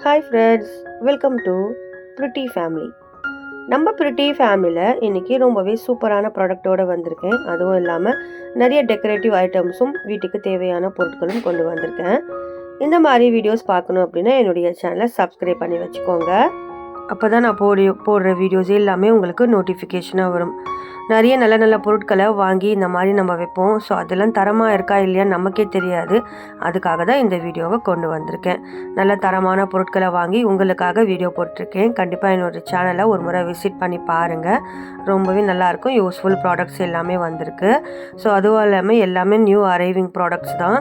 Hi friends, welcome to pretty family. நம்ம pretty ஃபேமிலியில் இன்றைக்கி ரொம்பவே சூப்பரான ப்ராடக்டோடு வந்திருக்கேன். அதுவும் இல்லாமல் நிறைய டெக்கரேட்டிவ் ஐட்டம்ஸும் வீட்டுக்கு தேவையான பொருட்களும் கொண்டு வந்திருக்கேன். இந்த மாதிரி வீடியோஸ் பார்க்கணும் அப்படின்னா என்னுடைய சேனலை சப்ஸ்கிரைப் பண்ணி வச்சுக்கோங்க. அப்போ தான் நான் போடுற வீடியோஸ் எல்லாமே உங்களுக்கு நோட்டிஃபிகேஷனாக வரும். நிறைய நல்ல நல்ல பொருட்களை வாங்கி இந்த மாதிரி நம்ம வைப்போம். ஸோ அதெல்லாம் தரமாக இருக்கா இல்லையான்னு நமக்கே தெரியாது. அதுக்காக தான் இந்த வீடியோவை கொண்டு வந்திருக்கேன். நல்ல தரமான பொருட்களை வாங்கி உங்களுக்காக வீடியோ போட்டிருக்கேன். கண்டிப்பாக என்னோடய சேனலை ஒரு முறை விசிட் பண்ணி பாருங்கள். ரொம்பவே நல்லாயிருக்கும். யூஸ்ஃபுல் ப்ராடக்ட்ஸ் எல்லாமே வந்திருக்கு. ஸோ அதுவும் இல்லாமல் எல்லாமே நியூ அரைவிங் ப்ராடக்ட்ஸ் தான்.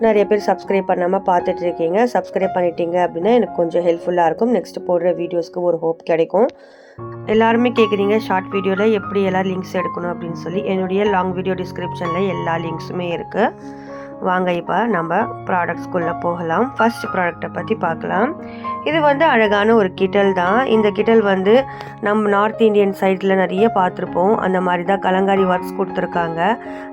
நிறைய பேர் சப்ஸ்கிரைப் பண்ணாமல் பார்த்துட்டு இருக்கீங்க. சப்ஸ்கிரைப் பண்ணிட்டீங்க அப்படின்னா எனக்கு கொஞ்சம் ஹெல்ப்ஃபுல்லாக இருக்கும். நெக்ஸ்ட் போடுற வீடியோஸ்க்கு ஒரு ஹோப் கிடைக்கும். எல்லாருமே கேட்குறீங்க ஷார்ட் வீடியோவில் எப்படி எல்லாம் லிங்க்ஸ் எடுக்கணும் அப்படின்னு சொல்லி. என்னுடைய லாங் வீடியோ டிஸ்கிரிப்ஷனில் எல்லா லிங்க்ஸுமே இருக்குது. வாங்க இப்போ நம்ம ப்ராடக்ட்ஸ்குள்ளே போகலாம். ஃபர்ஸ்ட் ப்ராடக்டை பற்றி பார்க்கலாம். இது வந்து அழகான ஒரு கிட்டல் தான். இந்த கிட்டல் வந்து நம்ம நார்த் இந்தியன் சைடில் நிறைய பார்த்துருப்போம். அந்த மாதிரி தான் கலங்காரி ஒர்க்ஸ் கொடுத்துருக்காங்க.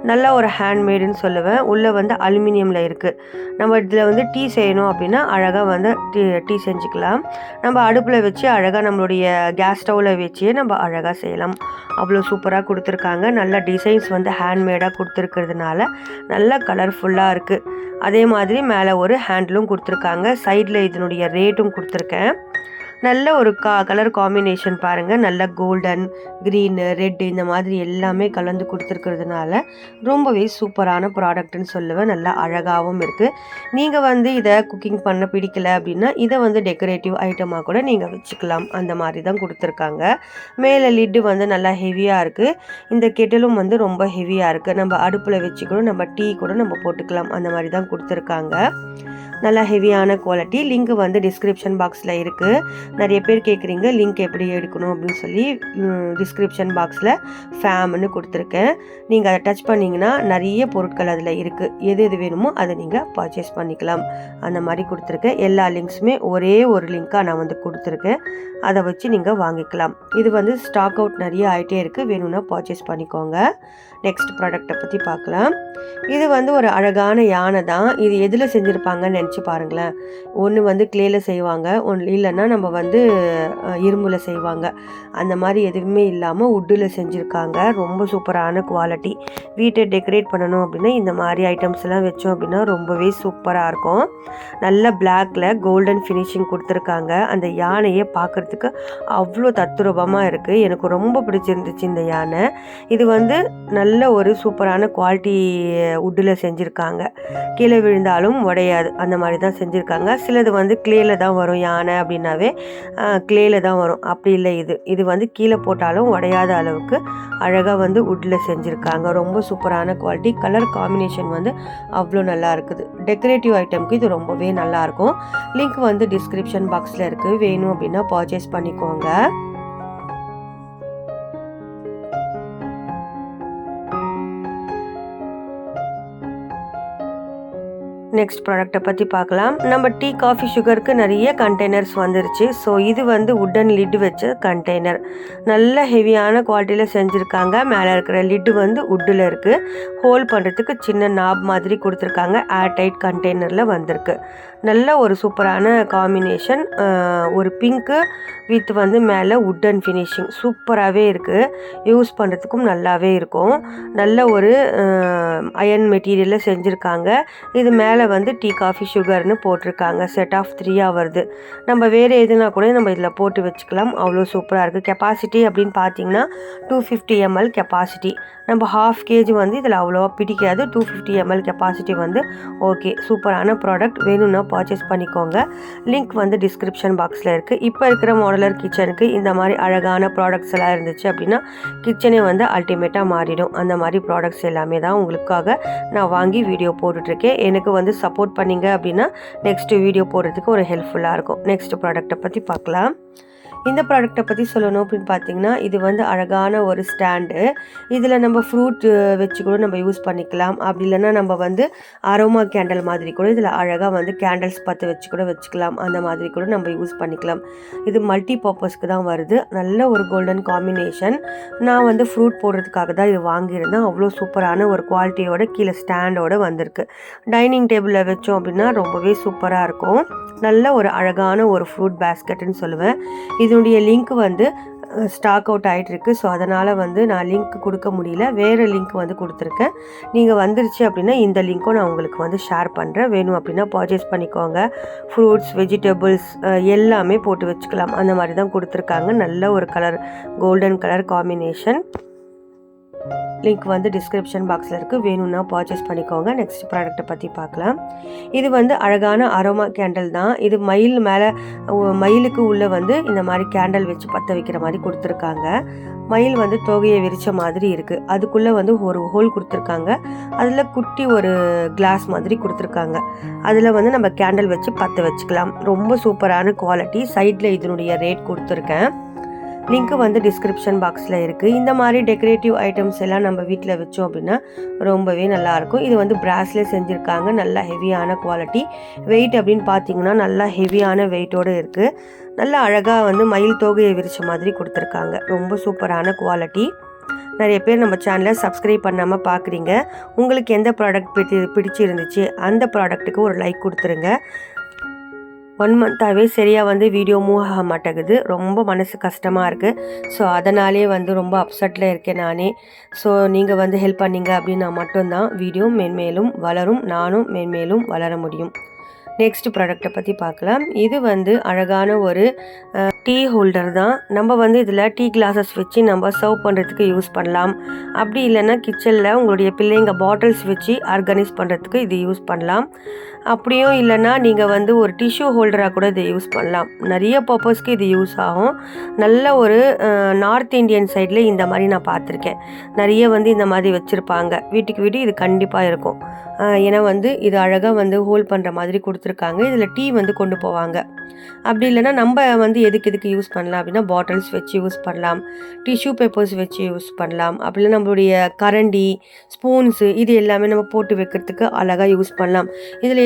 நல்ல ஒரு ஹேண்ட்மேடுன்னு சொல்லுவேன். உள்ளே வந்து அலுமினியமில் இருக்குது. நம்ம இதில் வந்து டீ செய்யணும் அப்படின்னா அழகாக வந்து டீ செஞ்சுக்கலாம். நம்ம அடுப்பில் வச்சு அழகாக நம்மளுடைய கேஸ் ஸ்டவ்வில் வச்சே நம்ம அழகாக செய்யலாம். அவ்வளோ சூப்பராக கொடுத்துருக்காங்க. நல்ல டிசைன்ஸ் வந்து ஹேண்ட்மேடாக கொடுத்துருக்கிறதுனால நல்ல கலர்ஃபுல்லாக இருக்குது. அதே மாதிரி மேலே ஒரு ஹேண்டிலும் கொடுத்துருக்காங்க. சைடில் இதனுடைய ரேட்டும் கொடுத்துருக்கேன். நல்ல ஒரு கலர் காம்பினேஷன் பாருங்கள். நல்ல கோல்டன், க்ரீனு, ரெட்டு இந்த மாதிரி எல்லாமே கலந்து கொடுத்துருக்கிறதுனால ரொம்பவே சூப்பரான ப்ராடக்ட்னு சொல்லுவேன். நல்லா அழகாகவும் இருக்குது. நீங்கள் வந்து இதை குக்கிங் பண்ண பிடிக்கல அப்படின்னா இதை வந்து டெக்கரேட்டிவ் ஐட்டமாக கூட நீங்கள் வச்சுக்கலாம். அந்த மாதிரி தான் கொடுத்துருக்காங்க. மேலே லிட்டு வந்து நல்லா ஹெவியாக இருக்குது. இந்த கெட்டிலும் வந்து ரொம்ப ஹெவியாக இருக்குது. நம்ம அடுப்பில் வச்சு கூட நம்ம டீ கூட நம்ம போட்டுக்கலாம். அந்த மாதிரி தான் கொடுத்துருக்காங்க. நல்லா ஹெவியான குவாலிட்டி. லிங்க் வந்து டிஸ்கிரிப்ஷன் பாக்ஸில் இருக்குது. நிறைய பேர் கேட்குறீங்க லிங்க் எப்படி எடுக்கணும் அப்படின்னு சொல்லி. டிஸ்கிரிப்ஷன் பாக்ஸில் ஃபேம்னு கொடுத்துருக்கேன். நீங்கள் அதை டச் பண்ணிங்கன்னா நிறைய பொருட்கள் அதில் இருக்குது. எது எது வேணுமோ அதை நீங்கள் பர்ச்சேஸ் பண்ணிக்கலாம். அந்த மாதிரி கொடுத்துருக்கேன். எல்லா லிங்க்ஸுமே ஒரே ஒரு லிங்க்காக நான் வந்து கொடுத்துருக்கேன். அதை வச்சு நீங்கள் வாங்கிக்கலாம். இது வந்து ஸ்டாக் அவுட் நிறைய ஆகிட்டே இருக்குது. வேணும்னா பர்ச்சேஸ் பண்ணிக்கோங்க. நெக்ஸ்ட் ப்ராடக்டை பற்றி பார்க்கலாம். இது வந்து ஒரு அழகான யானை தான். இது எதில் செஞ்சுருப்பாங்கன்னு நினச்சி பாருங்களேன். ஒன்று வந்து கிளேயில் செய்வாங்க, ஒன்று இல்லைன்னா நம்ம வந்து இரும்பில் செய்வாங்க. அந்த மாதிரி எதுவுமே இல்லாமல் வுட்டில் செஞ்சுருக்காங்க. ரொம்ப சூப்பரான குவாலிட்டி. வீட்டை டெக்கரேட் பண்ணணும் அப்படின்னா இந்த மாதிரி ஐட்டம்ஸ் எல்லாம் வச்சோம் அப்படின்னா ரொம்பவே சூப்பராக இருக்கும். நல்ல பிளாக்ல கோல்டன் ஃபினிஷிங் கொடுத்துருக்காங்க. அந்த யானையை பார்க்குறதுக்கு அவ்வளோ தத்ரூபமாக இருக்குது. எனக்கு ரொம்ப பிடிச்சிருந்துச்சு இந்த யானை. இது வந்து நல்ல ஒரு சூப்பரான குவாலிட்டி வுட்டில் செஞ்சுருக்காங்க. கீழே விழுந்தாலும் உடையாது. அந்த மாதிரி தான் செஞ்சுருக்காங்க. சிலது வந்து கிளேயில் தான் வரும். யானை அப்படின்னாவே கிளேயில் தான் வரும். அப்படி இல்லை, இது வந்து கீழே போட்டாலும் உடையாத அளவுக்கு அழகாக வந்து வுட்டில் செஞ்சுருக்காங்க. ரொம்ப சூப்பரான குவாலிட்டி. கலர் காம்பினேஷன் வந்து அவ்வளோ நல்லா இருக்குது. டெக்கரேட்டிவ் ஐட்டம்க்கு இது ரொம்பவே நல்லாயிருக்கும். லிங்க் வந்து டிஸ்கிரிப்ஷன் பாக்ஸில் இருக்குது. வேணும் அப்படின்னா பர்ச்சேஸ் பண்ணிக்கோங்க. நெக்ஸ்ட் ப்ராடக்டை பற்றி பார்க்கலாம். நம்ம டீ, காஃபி, சுகருக்கு நிறைய கண்டெய்னர்ஸ் வந்துருச்சு. ஸோ இது வந்து வுட்டன் லிட்டு வச்ச கண்டெய்னர். நல்ல ஹெவியான குவாலிட்டியில் செஞ்சுருக்காங்க. மேலே இருக்கிற லிட்டு வந்து வுட்டில் இருக்குது. ஹோல் பண்ணுறதுக்கு சின்ன நாப் மாதிரி கொடுத்துருக்காங்க. ஏர் டைட் கண்டெய்னரில் வந்திருக்கு. நல்ல ஒரு சூப்பரான காம்பினேஷன். ஒரு பிங்க்கு வித் வந்து மேலே வுட்டன் ஃபினிஷிங் சூப்பராகவே இருக்குது. யூஸ் பண்ணுறதுக்கும் நல்லாவே இருக்கும். நல்ல ஒரு அயன் மெட்டீரியலில் செஞ்சுருக்காங்க. இது மேலே வந்து டீ, காஃபி, சுகர்னு போட்டிருக்காங்க. செட் ஆஃப் 3 வருது. நம்ம வேறு எதுனா கூட நம்ம இதில் போட்டு வச்சுக்கலாம். அவ்வளோ சூப்பராக இருக்குது. கெப்பாசிட்டி அப்படின்னு பார்த்தீங்கன்னா 250 ml கெப்பாசிட்டி. நம்ம 1/2 kg வந்து இதில் அவ்வளோவா பிடிக்காது. 250 ml கெப்பாசிட்டி வந்து ஓகே. சூப்பரான ப்ராடக்ட். வேணும்னா பர்ச்சேஸ் பண்ணிக்கோங்க. லிங்க் வந்து டிஸ்கிரிப்ஷன் பாக்ஸில் இருக்குது. இப்போ இருக்கிற மாடுலர் கிச்சனுக்கு இந்த மாதிரி அழகான ப்ராடக்ட்ஸ் எல்லாம் இருந்துச்சு அப்படின்னா கிச்சனே வந்து அல்டிமேட்டாக மாறிடும். அந்த மாதிரி ப்ராடக்ட்ஸ் எல்லாமே தான் உங்களுக்காக நான் வாங்கி வீடியோ போட்டுட்ருக்கேன். எனக்கு வந்து சப்போர்ட் பண்ணிங்க அப்படின்னா நெக்ஸ்ட் வீடியோ போடுறதுக்கு ஒரு ஹெல்ப்ஃபுல்லாக இருக்கும். நெக்ஸ்ட் ப்ராடக்டை பற்றி பார்க்கலாம். இந்த ப்ராடக்ட்டை பற்றி சொல்லணும் அப்படின்னு பார்த்தீங்கன்னா, இது வந்து அழகான ஒரு ஸ்டாண்டு. இதில் நம்ம ஃப்ரூட் வச்சு கூட நம்ம யூஸ் பண்ணிக்கலாம். அப்படி இல்லைன்னா நம்ம வந்து அரோமா கேண்டில் மாதிரி கூட இதில் அழகாக வந்து கேண்டில்ஸ் பற்ற வச்சு கூட வச்சுக்கலாம். அந்த மாதிரி கூட நம்ம யூஸ் பண்ணிக்கலாம். இது மல்டி பர்பஸ்க்கு தான் வருது. நல்ல ஒரு கோல்டன் காம்பினேஷன். நான் வந்து ஃப்ரூட் போடுறதுக்காக தான் இது வாங்கியிருந்தேன். அவ்வளோ சூப்பரான ஒரு குவாலிட்டியோட கீழே ஸ்டாண்டோட வந்திருக்கு. டைனிங் டேபிளில் வச்சோம் அப்படின்னா ரொம்பவே சூப்பராக இருக்கும். நல்ல ஒரு அழகான ஒரு ஃப்ரூட் பேஸ்கெட்டுன்னு சொல்லுவேன். இதனுடைய லிங்க் வந்து ஸ்டாக் அவுட் ஆகிட்டுருக்கு. ஸோ அதனால் வந்து நான் லிங்க் கொடுக்க முடியல. வேறு லிங்க் வந்து கொடுத்துருக்கேன். நீங்கள் வந்துருச்சு அப்படின்னா இந்த லிங்க்கும் நான் உங்களுக்கு வந்து ஷேர் பண்ணுறேன். வேணும் அப்படின்னா பர்ச்சேஸ் பண்ணிக்கோங்க. ஃப்ரூட்ஸ், வெஜிடபிள்ஸ் எல்லாமே போட்டு வச்சுக்கலாம். அந்த மாதிரி தான் கொடுத்துருக்காங்க. நல்ல ஒரு colour, golden colour combination. Link வந்து டிஸ்கிரிப்ஷன் பாக்ஸில் இருக்குது. வேணும்னா பர்ச்சேஸ் பண்ணிக்கோங்க. நெக்ஸ்ட் ப்ராடக்ட்டை பற்றி பார்க்கலாம். இது வந்து அழகான அரோமா கேண்டில் தான். இது மயில் மேலே, மயிலுக்கு உள்ளே வந்து இந்த மாதிரி கேண்டில் வச்சு பற்ற வைக்கிற மாதிரி கொடுத்துருக்காங்க. மயில் வந்து தோகையை விரித்த மாதிரி இருக்குது. அதுக்குள்ளே வந்து ஒரு ஹோல் கொடுத்துருக்காங்க. அதில் குட்டி ஒரு கிளாஸ் மாதிரி கொடுத்துருக்காங்க. அதில் வந்து நம்ம கேண்டில் வச்சு பற்ற வச்சுக்கலாம். ரொம்ப சூப்பரான குவாலிட்டி. சைடில் இதனுடைய ரேட் கொடுத்துருக்கேன். லிங்க்கு வந்து டிஸ்கிரிப்ஷன் பாக்ஸில் இருக்குது. இந்த மாதிரி டெக்கரேட்டிவ் ஐட்டம்ஸ் எல்லாம் நம்ம வீட்டில் வச்சோம் அப்படின்னா ரொம்பவே நல்லாயிருக்கும். இது வந்து பிராஸ்லேயே செஞ்சுருக்காங்க. நல்லா ஹெவியான குவாலிட்டி. வெயிட் அப்படின்னு பார்த்தீங்கன்னா நல்லா ஹெவியான வெயிட்டோடு இருக்குது. நல்லா அழகாக வந்து மயில் தோகையை விரித்த மாதிரி கொடுத்துருக்காங்க. ரொம்ப சூப்பரான குவாலிட்டி. நிறைய பேர் நம்ம சேனலை சப்ஸ்கிரைப் பண்ணாமல் பார்க்குறீங்க. உங்களுக்கு எந்த ப்ராடக்ட் பிடிச்சிருந்துச்சு அந்த ப்ராடக்ட்டுக்கு ஒரு லைக் கொடுத்துருங்க. 1 மந்த்தாகவே சரியாக வந்து வீடியோ மூவ் ஆக மாட்டேங்குது. ரொம்ப மனசு கஷ்டமாக இருக்குது. ஸோ அதனாலே வந்து ரொம்ப அப்செட்டில் இருக்கேன் நானே. ஸோ நீங்கள் வந்து ஹெல்ப் பண்ணிங்க அப்படின்னா மட்டும்தான் வீடியோ மென்மேலும் வளரும். நானும் மென்மேலும் வளர முடியும். நெக்ஸ்ட் ப்ராடக்ட்டை பற்றி பார்க்கலாம். இது வந்து அழகான ஒரு டீ ஹோல்டர் தான். நம்ம வந்து இதில் டீ கிளாஸஸ் வச்சு நம்ம சர்வ் பண்ணுறதுக்கு யூஸ் பண்ணலாம். அப்படி இல்லைன்னா கிச்சனில் உங்களுடைய பிள்ளைங்க பாட்டில்ஸ் வச்சு ஆர்கனைஸ் பண்ணுறதுக்கு இது யூஸ் பண்ணலாம். அப்படியும் இல்லைன்னா நீங்கள் வந்து ஒரு டிஷ்யூ ஹோல்டராக கூட இதை யூஸ் பண்ணலாம். நிறைய பர்பஸ்க்கு இது யூஸ் ஆகும். நல்ல ஒரு நார்த் இந்தியன் சைடில் இந்த மாதிரி நான் பார்த்துருக்கேன். நிறைய வந்து இந்த மாதிரி வச்சுருப்பாங்க. வீட்டுக்கு வீடு இது கண்டிப்பாக இருக்கும். ஏன்னா வந்து இது அழகாக வந்து ஹோல்ட் பண்ணுற மாதிரி கொடுத்துருக்காங்க. இதில் டீ வந்து கொண்டு போவாங்க. அப்படி இல்லைன்னா நம்ம வந்து எதுக்கு யூஸ் பண்ணலாம் அப்படின்னா பாட்டில்ஸ் வச்சு யூஸ் பண்ணலாம். டிஷ்யூ பேப்பர்ஸ் வச்சு யூஸ் பண்ணலாம். அப்படி இல்லை நம்மளுடைய கரண்டி, ஸ்பூன்ஸு இது எல்லாமே நம்ம போட்டு வைக்கிறதுக்கு அழகாக யூஸ் பண்ணலாம். இதில்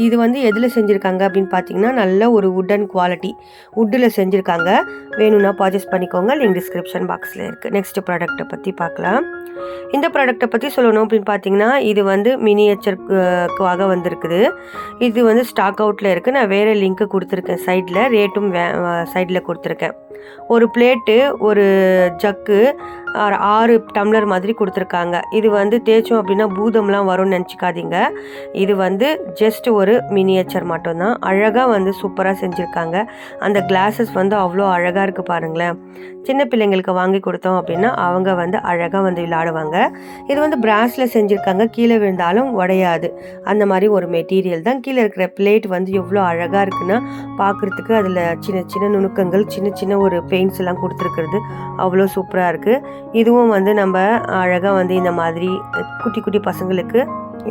இது வந்து எதில் செஞ்சுருக்காங்க அப்படின்னு பார்த்தீங்கன்னா நல்ல ஒரு வுட்டன் குவாலிட்டி வுட்டில் செஞ்சுருக்காங்க. வேணும்னா பர்ச்சேஸ் பண்ணிக்கோங்க. லிங்க் டிஸ்கிரிப்ஷன் பாக்ஸில் இருக்குது. நெக்ஸ்ட் ப்ராடக்ட்டை பற்றி பார்க்கலாம். இந்த ப்ராடக்ட்டை பற்றி சொல்லணும் அப்படின்னு பார்த்தீங்கன்னா இது வந்து மினியேச்சருக்காக வந்திருக்குது. இது வந்து ஸ்டாக் அவுட்டில் இருக்குது. நான் வேறு லிங்க்கு கொடுத்துருக்கேன். சைடில் ரேட்டும் சைடில் கொடுத்துருக்கேன். ஒரு பிளேட்டு, ஒரு ஜக்கு, 6 டம்ளர் மாதிரி கொடுத்துருக்காங்க. இது வந்து தேய்ச்சோம் அப்படின்னா பூதம்லாம் வரும்னு நினச்சிக்காதீங்க. இது வந்து ஜஸ்ட் ஒரு மினியேச்சர் மட்டும்தான். அழகாக வந்து சூப்பராக செஞ்சுருக்காங்க. அந்த கிளாஸஸ் வந்து அவ்வளோ அழகாக இருக்குது பாருங்களேன். சின்ன பிள்ளைங்களுக்கு வாங்கி கொடுத்தோம் அப்படின்னா அவங்க வந்து அழகாக வந்து விளையாடுவாங்க. இது வந்து பிராஸில் செஞ்சுருக்காங்க. கீழே விழுந்தாலும் உடையாது. அந்த மாதிரி ஒரு மெட்டீரியல் தான். கீழே இருக்கிற பிளேட் வந்து எவ்வளோ அழகாக இருக்குன்னா பார்க்குறதுக்கு அதில் சின்ன சின்ன நுணுக்கங்கள், சின்ன சின்ன ஒரு பெயிண்ட்ஸ் எல்லாம் கொடுத்துருக்கிறது அவ்வளோ சூப்பராக இருக்குது. இதுவும் வந்து நம்ம அழகாக வந்து இந்த மாதிரி குட்டி குட்டி பசங்களுக்கு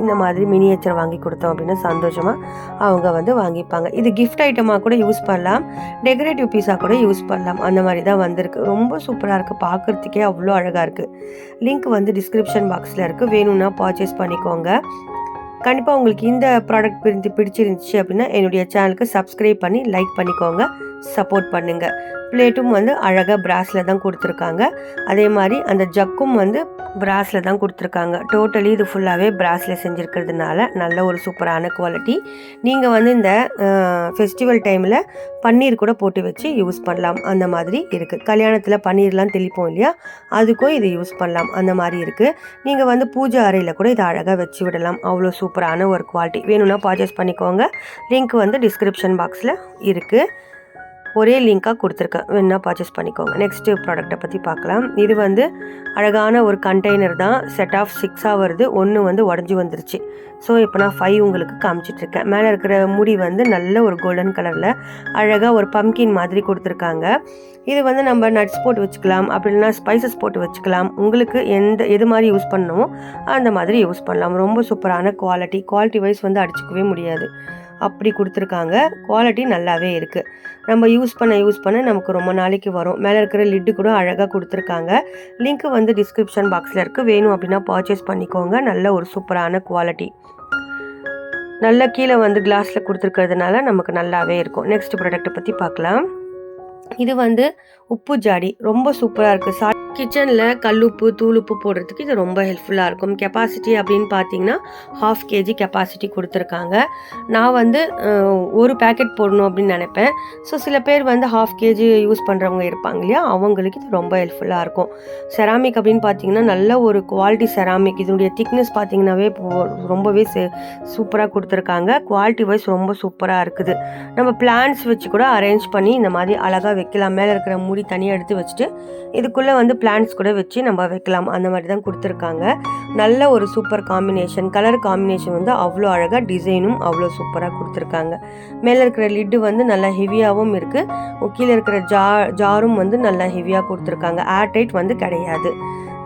இந்த மாதிரி மினியேச்சர் வாங்கி கொடுத்தோம் அப்படின்னா சந்தோஷமாக அவங்க வந்து வாங்கிப்பாங்க. இது கிஃப்ட் ஐட்டமாக கூட யூஸ் பண்ணலாம். டெக்கரேட்டிவ் பீஸாக கூட யூஸ் பண்ணலாம். அந்த மாதிரி தான் வந்திருக்கு. ரொம்ப சூப்பராக இருக்குது. பார்க்குறதுக்கே அவ்வளோ அழகாக இருக்குது. லிங்க் வந்து டிஸ்கிரிப்ஷன் பாக்ஸில் இருக்குது. வேணும்னா பர்ச்சேஸ் பண்ணிக்கோங்க. கண்டிப்பாக உங்களுக்கு இந்த ப்ராடக்ட் பிடிச்சிருந்துச்சு அப்படின்னா என்னுடைய சேனலுக்கு சப்ஸ்கிரைப் பண்ணி லைக் பண்ணிக்கோங்க. சப்போர்ட் பண்ணுங்கள். பிளேட்டும் வந்து அழகாக பிராஸில் தான் கொடுத்துருக்காங்க. அதே மாதிரி அந்த ஜக்கும் வந்து பிராஸில் தான் கொடுத்துருக்காங்க. டோட்டலி இது ஃபுல்லாகவே பிராஸில் செஞ்சுருக்கிறதுனால நல்ல ஒரு சூப்பரான குவாலிட்டி. நீங்கள் வந்து இந்த ஃபெஸ்டிவல் டைமில் பன்னீர் கூட போட்டு வச்சு யூஸ் பண்ணலாம். அந்த மாதிரி இருக்குது. கல்யாணத்தில் பன்னீர்லாம் தெளிப்போம் இல்லையா, அதுக்கும் இது யூஸ் பண்ணலாம். அந்த மாதிரி இருக்குது. நீங்கள் வந்து பூஜை அறையில் கூட இதை அழகாக வச்சு விடலாம். அவ்வளோ சூப்பரான ஒரு குவாலிட்டி. வேணும்னா பர்ச்சேஸ் பண்ணிக்கோங்க. லிங்க் வந்து டிஸ்கிரிப்ஷன் பாக்ஸில் இருக்குது. ஒரே லிங்காக கொடுத்துருக்கேன். வேணுன்னா பர்ச்சேஸ் பண்ணிக்கோங்க. நெக்ஸ்ட்டு ப்ராடக்ட்டை பற்றி பார்க்கலாம். இது வந்து அழகான ஒரு கண்டெய்னர் தான். செட் ஆஃப் 6 வருது. 1 வந்து உடஞ்சி வந்துருச்சு. ஸோ இப்போ நான் 5 உங்களுக்கு காமிச்சிட்ருக்கேன். மேலே இருக்கிற முடி வந்து நல்ல ஒரு கோல்டன் கலரில் அழகாக ஒரு பம்கின் மாதிரி கொடுத்துருக்காங்க. இது வந்து நம்ம நட்ஸ் போட்டு வச்சுக்கலாம். அப்படி இல்லைனா ஸ்பைசஸ் போட்டு வச்சுக்கலாம். உங்களுக்கு எது மாதிரி யூஸ் பண்ணணுமோ அந்த மாதிரி யூஸ் பண்ணலாம். ரொம்ப சூப்பரான குவாலிட்டி வைஸ் வந்து அடிச்சுக்கவே முடியாது. அப்படி கொடுத்துருக்காங்க. குவாலிட்டி நல்லாவே இருக்குது. நம்ம யூஸ் பண்ண நமக்கு ரொம்ப நாளைக்கு வரும். மேலே இருக்கிற லிட்டு கூட அழகாக கொடுத்துருக்காங்க. லிங்க் வந்து டிஸ்கிரிப்ஷன் பாக்ஸில் இருக்குது. வேணும் அப்படின்னா பர்ச்சேஸ் பண்ணிக்கோங்க. நல்ல ஒரு சூப்பரான குவாலிட்டி. நல்லா கீழே வந்து கிளாஸில் கொடுத்துருக்கிறதுனால நமக்கு நல்லாவே இருக்கும். நெக்ஸ்ட் ப்ராடக்ட்டை பற்றி பார்க்கலாம். இது வந்து உப்பு ஜாடி ரொம்ப சூப்பராக இருக்குது. கிச்சனில் கல்லுப்பு தூளுப்பு போடுறதுக்கு இது ரொம்ப ஹெல்ப்ஃபுல்லாக இருக்கும். கெப்பாசிட்டி அப்படின்னு பார்த்தீங்கன்னா 1/2 kg கெப்பாசிட்டி கொடுத்துருக்காங்க. நான் வந்து ஒரு பேக்கெட் போடணும் அப்படின்னு நினைப்பேன். ஸோ சில பேர் வந்து 1/2 kg யூஸ் பண்ணுறவங்க இருப்பாங்க இல்லையா, அவங்களுக்கு இது ரொம்ப ஹெல்ப்ஃபுல்லாக இருக்கும். செராமிக் அப்படின்னு பார்த்தீங்கன்னா நல்ல ஒரு குவாலிட்டி செராமிக். இதனுடைய திக்னஸ் பார்த்தீங்கன்னாவே ரொம்பவே சூப்பராக கொடுத்துருக்காங்க. குவாலிட்டி வைஸ் ரொம்ப சூப்பராக இருக்குது. நம்ம பிளான்ட்ஸ் வச்சு கூட அரேஞ்ச் பண்ணி இந்த மாதிரி அழகாக வைக்கலாம். மேலே இருக்கிற மூடி தனியாக எடுத்து வச்சுட்டு இதுக்குள்ளே வந்து பிளான்ட்ஸ் கூட வச்சு நம்ம வைக்கலாம். அந்த மாதிரி தான் கொடுத்துருக்காங்க. நல்ல ஒரு சூப்பர் காம்பினேஷன். கலர் காம்பினேஷன் வந்து அவ்வளோ அழகாக, டிசைனும் அவ்வளோ சூப்பராக கொடுத்துருக்காங்க. மேலே இருக்கிற லிட்டு வந்து நல்லா ஹெவியாகவும் இருக்குது. கீழே இருக்கிற ஜாரும் வந்து நல்லா ஹெவியாக கொடுத்துருக்காங்க. ஏர்டைட் வந்து கிடையாது.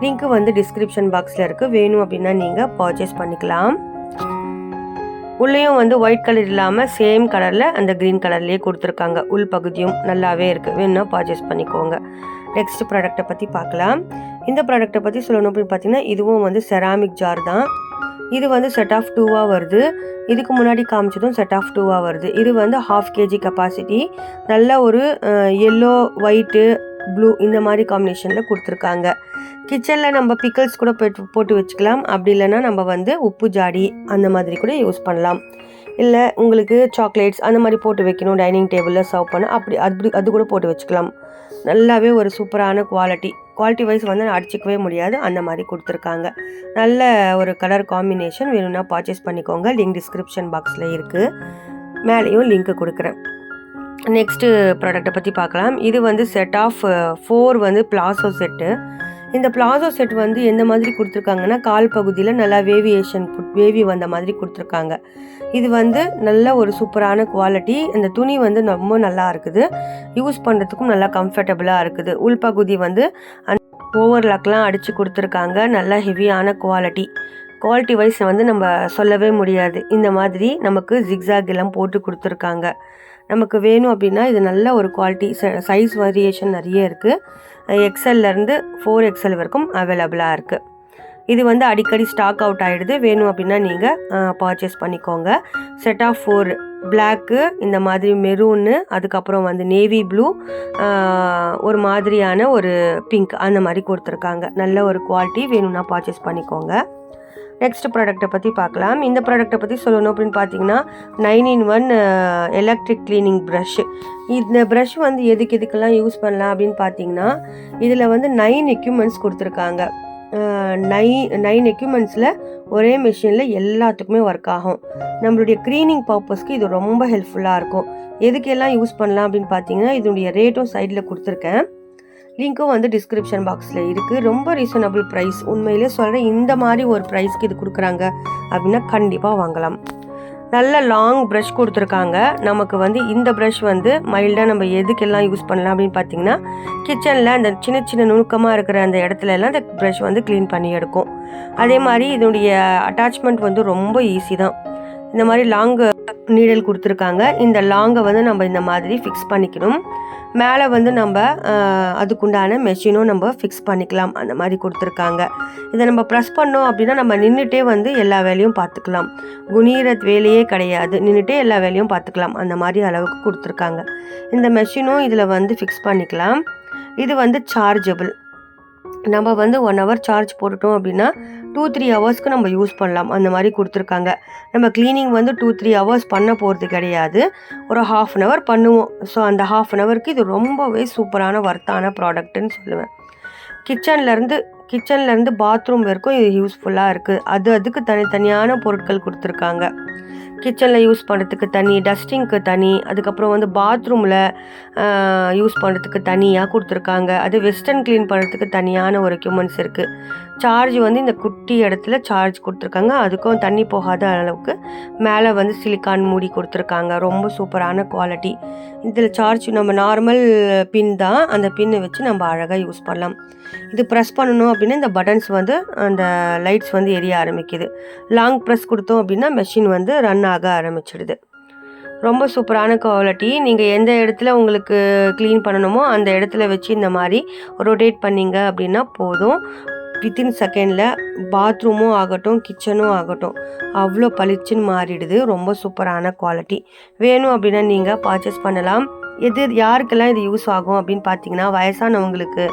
லிங்க்கு வந்து டிஸ்கிரிப்ஷன் பாக்ஸில் இருக்குது. வேணும் அப்படின்னா நீங்கள் பர்ச்சேஸ் பண்ணிக்கலாம். உள்ளேயும் வந்து ஒயிட் கலர் இல்லாமல் சேம் கலரில் அந்த க்ரீன் கலர்லேயே கொடுத்துருக்காங்க. உள் பகுதியும் நல்லாவே இருக்குது. வேணும்னா பர்ச்சேஸ் பண்ணிக்கோங்க. நெக்ஸ்ட் ப்ராடக்ட்டை பற்றி பார்க்கலாம். இந்த ப்ராடக்ட்டை பற்றி சொல்லணும் அப்படின்னு பார்த்தீங்கன்னா இதுவும் வந்து செராமிக் ஜார் தான். இது வந்து செட் ஆஃப் 2 வருது. இதுக்கு முன்னாடி காமிச்சதும் செட் ஆஃப் 2 வருது. இது வந்து 1/2 kg கெப்பாசிட்டி. நல்ல ஒரு எல்லோ ஒயிட்டு ப்ளூ இந்த மாதிரி காம்பினேஷனில் கொடுத்துருக்காங்க. கிச்சனில் நம்ம பிக்கிள்ஸ் கூட போட்டு வச்சுக்கலாம். அப்படி இல்லைன்னா நம்ம வந்து உப்பு ஜாடி அந்த மாதிரி கூட யூஸ் பண்ணலாம். இல்லை உங்களுக்கு சாக்லேட்ஸ் அந்த மாதிரி போட்டு வைக்கணும், டைனிங் டேபிளில் சர்வ் பண்ண அது கூட போட்டு வச்சுக்கலாம். நல்லாவே ஒரு சூப்பரான குவாலிட்டி வைஸ் வந்து அடிச்சிக்கவே முடியாது. அந்த மாதிரி கொடுத்துருக்காங்க. நல்ல ஒரு கலர் காம்பினேஷன். வேணும்னா பர்ச்சேஸ் பண்ணிக்கோங்க. லிங்க் டிஸ்கிரிப்ஷன் பாக்ஸில் இருக்குது. மேலேயும் லிங்க்கு கொடுக்குறேன். நெக்ஸ்ட்டு ப்ராடக்ட்டை பற்றி பார்க்கலாம். இது வந்து செட் ஆஃப் 4 வந்து பிளாசோ செட்டு. இந்த பிளாசோ செட் வந்து எந்த மாதிரி கொடுத்துருக்காங்கன்னா கால் பகுதியில் நல்லா வேவி வந்த மாதிரி கொடுத்துருக்காங்க. இது வந்து நல்ல ஒரு சூப்பரான குவாலிட்டி. இந்த துணி வந்து ரொம்ப நல்லா இருக்குது. யூஸ் பண்ணுறதுக்கும் நல்லா கம்ஃபர்டபுளாக இருக்குது. உள்பகுதி வந்து ஓவர்லாக்லாம் அடித்து கொடுத்துருக்காங்க. நல்லா ஹெவியான குவாலிட்டி வைஸ் வந்து நம்ம சொல்லவே முடியாது. இந்த மாதிரி நமக்கு ஜிக்ஸாக் எல்லாம் போட்டு கொடுத்துருக்காங்க. நமக்கு வேணும் அப்படின்னா இது நல்ல ஒரு குவாலிட்டி. சைஸ் வேரியேஷன் நிறைய இருக்குது. XLலேருந்து 4XL வரைக்கும் அவைலபிளாக இருக்குது. இது வந்து அடிக்கடி ஸ்டாக் அவுட் ஆகிடுது. வேணும் அப்படின்னா நீங்கள் பர்ச்சேஸ் பண்ணிக்கோங்க. செட் ஆஃப் 4 பிளாக்கு, இந்த மாதிரி மெரூனு, அதுக்கப்புறம் வந்து நேவி ப்ளூ, ஒரு மாதிரியான ஒரு பிங்க் அந்த மாதிரி கொடுத்துருக்காங்க. நல்ல ஒரு குவாலிட்டி. வேணும்னா பர்ச்சேஸ் பண்ணிக்கோங்க. நெக்ஸ்ட் ப்ராடக்ட்டை பற்றி பார்க்கலாம். இந்த ப்ராடக்ட்டை பற்றி சொல்லணும் அப்படின்னு பார்த்தீங்கன்னா 9in1 எலக்ட்ரிக் க்ளீனிங் ப்ரஷ்ஷு. இந்த ப்ரஷ் வந்து எதுக்கெல்லாம் யூஸ் பண்ணலாம் அப்படின்னு பார்த்தீங்கன்னா இதில் வந்து 9 எக்யூப்மெண்ட்ஸ் கொடுத்துருக்காங்க. 9 எக்யூப்மெண்ட்ஸில் ஒரே மிஷினில் எல்லாத்துக்குமே ஒர்க் ஆகும். நம்மளுடைய க்ளீனிங் பர்பஸ்க்கு இது ரொம்ப ஹெல்ப்ஃபுல்லாக இருக்கும். எதுக்கெல்லாம் யூஸ் பண்ணலாம் அப்படின்னு பார்த்தீங்கன்னா இதனுடைய ரேட்டும் சைடில் கொடுத்துருக்கேன். லிங்க்கும் வந்து டிஸ்கிரிப்ஷன் பாக்ஸில் இருக்குது. ரொம்ப ரீசனபிள் ப்ரைஸ். உண்மையிலே சொல்கிறேன், இந்த மாதிரி ஒரு ப்ரைஸ்க்கு இது கொடுக்குறாங்க அப்படின்னா கண்டிப்பாக வாங்கலாம். நல்ல லாங் ப்ரஷ் கொடுத்துருக்காங்க. நமக்கு வந்து இந்த ப்ரஷ் வந்து மைல்டாக நம்ம எதுக்கெல்லாம் யூஸ் பண்ணலாம் அப்படின்னு பார்த்தீங்கன்னா கிச்சனில் அந்த சின்ன நுணுக்கமாக இருக்கிற அந்த இடத்துலலாம் அந்த ப்ரஷ் வந்து க்ளீன் பண்ணி எடுக்கும். அதே மாதிரி இதனுடைய அட்டாச்மெண்ட் வந்து ரொம்ப ஈஸி தான். இந்த மாதிரி லாங் நீடல் கொடுத்துருக்காங்க. இந்த லாங்கை வந்து நம்ம இந்த மாதிரி ஃபிக்ஸ் பண்ணிக்கணும். மேலே வந்து நம்ம அதுக்குண்டான மெஷினும் நம்ம ஃபிக்ஸ் பண்ணிக்கலாம். அந்த மாதிரி கொடுத்துருக்காங்க. இதை நம்ம ப்ரெஸ் பண்ணோம் அப்படின்னா நம்ம நின்றுட்டே வந்து எல்லா வேலையும் பார்த்துக்கலாம். குனிகிற வேலையே கிடையாது. நின்றுட்டே எல்லா வேலையும் பார்த்துக்கலாம். அந்த மாதிரி அளவுக்கு கொடுத்துருக்காங்க. இந்த மெஷினும் இதில் வந்து ஃபிக்ஸ் பண்ணிக்கலாம். இது வந்து சார்ஜபிள். நம்ம வந்து 1 hour சார்ஜ் போட்டுட்டோம் அப்படின்னா 2-3 ஹவர்ஸ்க்கு நம்ம யூஸ் பண்ணலாம். அந்த மாதிரி கொடுத்துருக்காங்க. நம்ம க்ளீனிங் வந்து 2-3 ஹவர்ஸ் பண்ண போகிறது கிடையாது. ஒரு 1/2 hour பண்ணுவோம். ஸோ அந்த 1/2 hourக்கு இது ரொம்பவே சூப்பரான வர்த்தான ப்ராடக்ட்டுன்னு சொல்லுவேன். கிச்சன்லேருந்து பாத்ரூம் வரைக்கும் இது யூஸ்ஃபுல்லாக இருக்குது. அதுக்கு தனித்தனியான பொருட்கள் கொடுத்துருக்காங்க. கிச்சனில் யூஸ் பண்ணுறதுக்கு தனி, டஸ்டிங்க்கு தனி, அதுக்கப்புறம் வந்து பாத்ரூமில் யூஸ் பண்ணுறதுக்கு தனியாக கொடுத்துருக்காங்க. அது வெஸ்டர்ன் க்ளீன் பண்ணுறதுக்கு தனியான ஒரு எக்யூப்மெண்ட்ஸ் இருக்குது. சார்ஜ் வந்து இந்த குட்டி இடத்துல சார்ஜ் கொடுத்துருக்காங்க. அதுக்கும் தண்ணி போகாத அளவுக்கு மேலே வந்து சிலிக்கான் மூடி கொடுத்துருக்காங்க. ரொம்ப சூப்பரான குவாலிட்டி. இதில் சார்ஜ் நம்ம நார்மல் பின் தான். அந்த பின்னை வச்சு நம்ம அழகாக யூஸ் பண்ணலாம். இது ப்ரெஸ் பண்ணணும் அப்படின்னா இந்த பட்டன்ஸ் வந்து அந்த லைட்ஸ் வந்து எரிய ஆரம்பிக்குது. லாங் ப்ரெஸ் கொடுத்தோம் அப்படின்னா மெஷின் வந்து ரன் ஆக ஆரம்பிச்சிடுது. ரொம்ப சூப்பரான குவாலிட்டி. நீங்கள் எந்த இடத்துல உங்களுக்கு க்ளீன் பண்ணணுமோ அந்த இடத்துல வச்சு இந்த மாதிரி ரொட்டேட் பண்ணிங்க அப்படின்னா போதும். வித்தின் செகண்டில் பாத்ரூமும் ஆகட்டும், கிச்சனும் ஆகட்டும், அவ்வளோ பளிச்சுன்னு மாறிடுது. ரொம்ப சூப்பரான குவாலிட்டி. வேணும் அப்படின்னா நீங்கள் பர்ச்சேஸ் பண்ணலாம். யாருக்கெல்லாம் இது யூஸ் ஆகும் அப்படின்னு பார்த்தீங்கன்னா, வயசானவங்களுக்கு,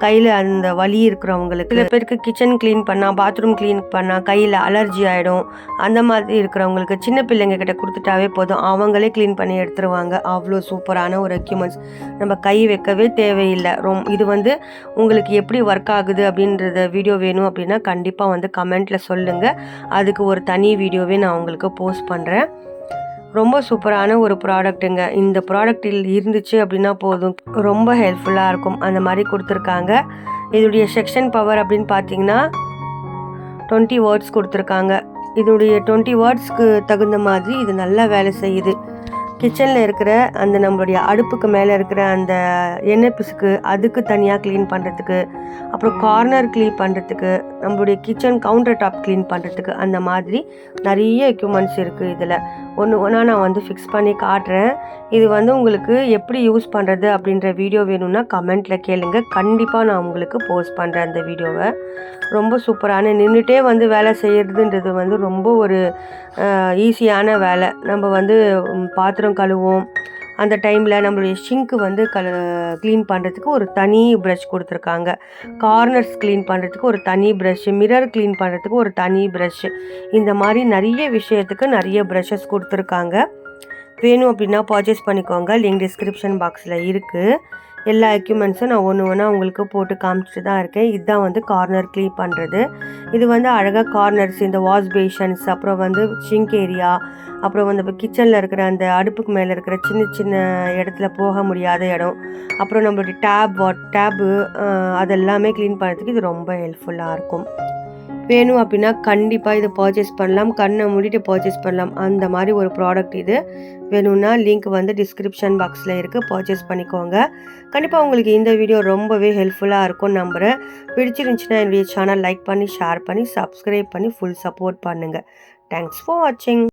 கையில் அந்த வலி இருக்கிறவங்களுக்கு, சில பேருக்கு கிச்சன் க்ளீன் பண்ணால், பாத்ரூம் க்ளீன் பண்ணால் கையில் அலர்ஜி ஆகிடும். அந்த மாதிரி இருக்கிறவங்களுக்கு சின்ன பிள்ளைங்க கிட்ட கொடுத்துட்டாவே போதும், அவங்களே க்ளீன் பண்ணி எடுத்துருவாங்க. அவ்வளோ சூப்பரான ஒரு எக்யூப்மெண்ட்ஸ். நம்ம கை வைக்கவே தேவையில்லை. இது உங்களுக்கு எப்படி ஒர்க் ஆகுது அப்படின்றத வீடியோ வேணும் அப்படின்னா கண்டிப்பாக கமெண்ட்டில் சொல்லுங்கள். அதுக்கு ஒரு தனி வீடியோவே நான் உங்களுக்கு போஸ்ட் பண்ணுறேன். ரொம்ப சூப்பரான ஒரு ப்ராடக்ட்டுங்க. இந்த ப்ராடக்ட் இருந்துச்சு அப்படின்னா போதும், ரொம்ப ஹெல்ப்ஃபுல்லாக இருக்கும். அந்த மாதிரி கொடுத்துருக்காங்க. இதோடைய செக்ஷன் பவர் அப்படின்னு பார்த்தீங்கன்னா 20 வாட்ஸ் கொடுத்துருக்காங்க. இதோடைய 20 வாட்ஸ்க்கு தகுந்த மாதிரி இது நல்லா வேலை செய்யுது. கிச்சனில் இருக்கிற அந்த நம்மளுடைய அடுப்புக்கு மேலே இருக்கிற அந்த எண்ணெய் பிசுக்கு அதுக்கு தனியாக க்ளீன் பண்ணுறதுக்கு, அப்புறம் கார்னர் க்ளீன் பண்ணுறதுக்கு, நம்மளுடைய கிச்சன் கவுண்டர் டாப் க்ளீன் பண்ணுறதுக்கு, அந்த மாதிரி நிறைய எக்யூப்மெண்ட்ஸ் இருக்குது. இதில் ஒன்றா நான் ஃபிக்ஸ் பண்ணி காட்டுறேன். இது உங்களுக்கு எப்படி யூஸ் பண்ணுறது அப்படின்ற வீடியோ வேணும்னா கமெண்ட்டில் கேளுங்க. கண்டிப்பாக நான் உங்களுக்கு போஸ்ட் பண்ணுறேன் அந்த வீடியோவை. ரொம்ப சூப்பரான நின்றுட்டே வேலை செய்கிறதுன்றது ரொம்ப ஒரு ஈஸியான வேலை. நம்ம பாத்திரம் கழுவோம், அந்த டைமில் நம்மளுடைய ஷிங்க்கு க்ளீன் பண்ணுறதுக்கு ஒரு தனி ப்ரஷ் கொடுத்துருக்காங்க. கார்னர்ஸ் க்ளீன் பண்ணுறதுக்கு ஒரு தனி ப்ரஷ்ஷு, மிரர் க்ளீன் பண்ணுறதுக்கு ஒரு தனி ப்ரஷ்ஷு, இந்த மாதிரி நிறைய விஷயத்துக்கு நிறைய ப்ரஷஸ் கொடுத்துருக்காங்க. வேணும் அப்படின்னா பர்ச்சேஸ் பண்ணிக்கோங்க. லிங்க் டிஸ்கிரிப்ஷன் பாக்ஸில் இருக்குது. எல்லா எக்யூப்மெண்ட்ஸும் நான் ஒன்று உங்களுக்கு போட்டு காமிச்சிட்டு தான் இருக்கேன். இதுதான் கார்னர் க்ளீன் பண்ணுறது. இது அழகாக கார்னர்ஸ், இந்த வாஷ் பேஷன்ஸ், அப்புறம் ஷிங்க் ஏரியா, அப்புறம் இப்போ கிச்சனில் இருக்கிற அந்த அடுப்புக்கு மேலே இருக்கிற சின்ன சின்ன இடத்துல போக முடியாத இடம், அப்புறம் நம்மளுடைய டேபு அதெல்லாமே க்ளீன் பண்ணுறதுக்கு இது ரொம்ப ஹெல்ப்ஃபுல்லாக இருக்கும். வேணும் அப்படின்னா கண்டிப்பாக இதை பர்ச்சேஸ் பண்ணலாம். கண்ணை மூடிட்டு பர்ச்சேஸ் பண்ணலாம். அந்த மாதிரி ஒரு ப்ராடக்ட் இது. வேணும்னா லிங்க் டிஸ்கிரிப்ஷன் பாக்ஸில் இருக்குது, பர்ச்சேஸ் பண்ணிக்கோங்க. கண்டிப்பாக உங்களுக்கு இந்த வீடியோ ரொம்பவே ஹெல்ப்ஃபுல்லாக இருக்கும்னு நம்புகிறேன். பிடிச்சிருந்துச்சுன்னா என்னுடைய சேனல் லைக் பண்ணி, ஷேர் பண்ணி, சப்ஸ்கிரைப் பண்ணி ஃபுல் சப்போர்ட் பண்ணுங்கள். தேங்க்ஸ் ஃபார் வாட்சிங்.